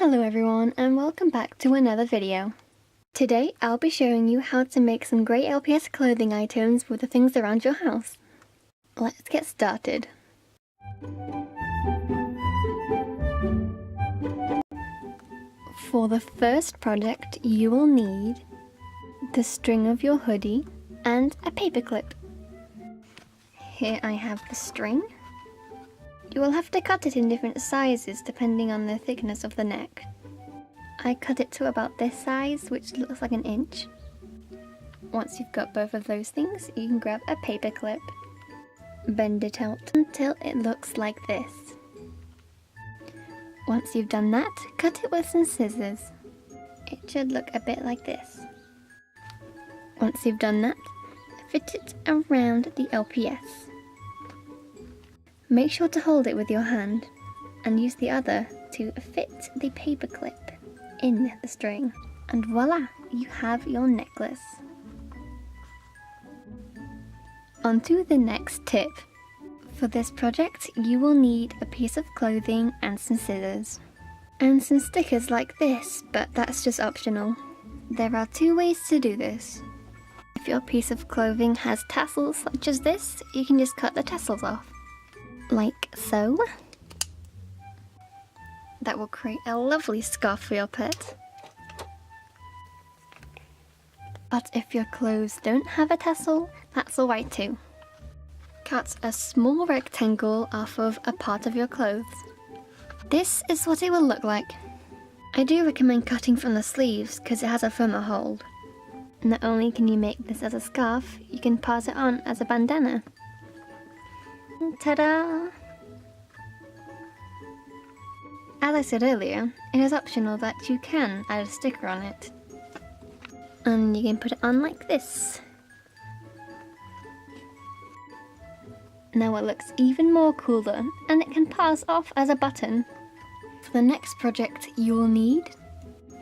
Hello everyone and welcome back to another video. Today I'll be showing you how to make some great LPS clothing items with the things around your house. Let's get started. For the first project you will need the string of your hoodie and a paperclip. Here I have the string. You will have to cut it in different sizes depending on the thickness of the neck. I cut it to about this size, which looks like an inch. Once you've got both of those things, you can grab a paper clip, bend it out until it looks like this. Once you've done that, cut it with some scissors. It should look a bit like this. Once you've done that, fit it around the LPS. Make sure to hold it with your hand and use the other to fit the paper clip in the string. And voila, you have your necklace. On to the next tip. For this project, you will need a piece of clothing and some scissors. And some stickers like this, but that's just optional. There are two ways to do this. If your piece of clothing has tassels such as this, you can just cut the tassels off. Like so. That will create a lovely scarf for your pet. But if your clothes don't have a tassel, that's alright too. Cut a small rectangle off of a part of your clothes. This is what it will look like. I do recommend cutting from the sleeves because it has a firmer hold. Not only can you make this as a scarf, you can pass it on as a bandana. Ta-da! As I said earlier, it is optional that you can add a sticker on it. And you can put it on like this. Now it looks even more cooler and it can pass off as a button. For the next project you will need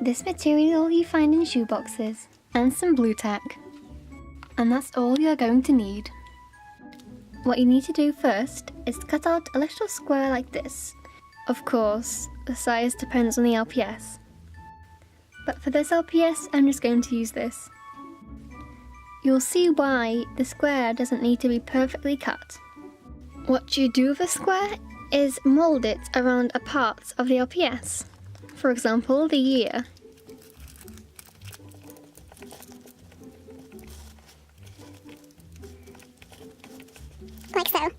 this material you find in shoe boxes and some blue tack. And that's all you're going to need. What you need to do first is cut out a little square like this. Of course, the size depends on the LPS. But for this LPS, I'm just going to use this. You'll see why the square doesn't need to be perfectly cut. What you do with a square is mould it around a part of the LPS. For example, the year. Like so.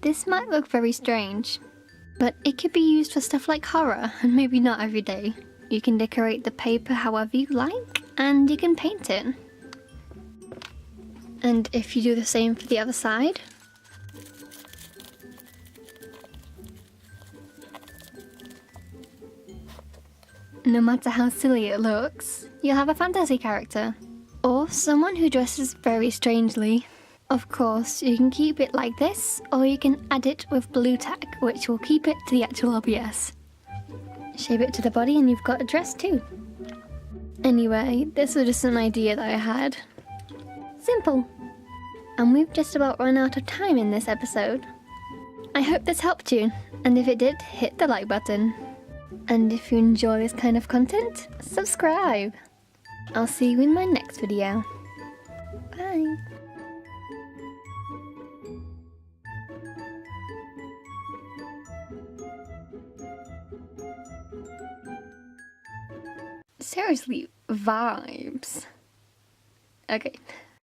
This might look very strange, but it could be used for stuff like horror, and maybe not every day. You can decorate the paper however you like, and you can paint it. And if you do the same for the other side, no matter how silly it looks, you'll have a fantasy character, or someone who dresses very strangely. Of course, you can keep it like this, or you can add it with blue tack, which will keep it to the actual LPS. Shape it to the body and you've got a dress too. Anyway, this was just an idea that I had. Simple! And we've just about run out of time in this episode. I hope this helped you, and if it did, hit the like button. And if you enjoy this kind of content, subscribe! I'll see you in my next video. Bye! Seriously, vibes. Okay.